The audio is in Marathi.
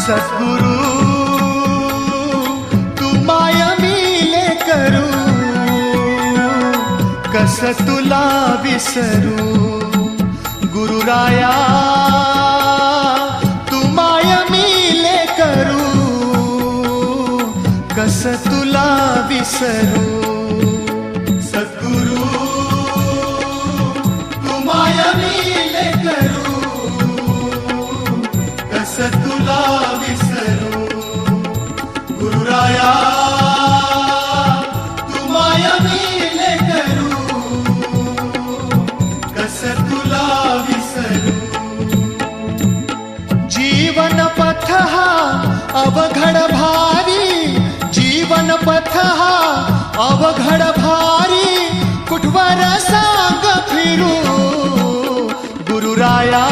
सद्गुरु तू माय मिले करू, कस तुला विसरू. गुरुराया तू माय मिले करू, कस तुला विसरू. सद्गुरु तू माय मिले करू, कस तुला विसरू. गुरुराया तू माय मिले करू, कस तुला विसरू. जीवन पथ हा अवघड भारी, जीवन पथ हा अवघड भारी, कुठवर सांग फिरू. गुरुराया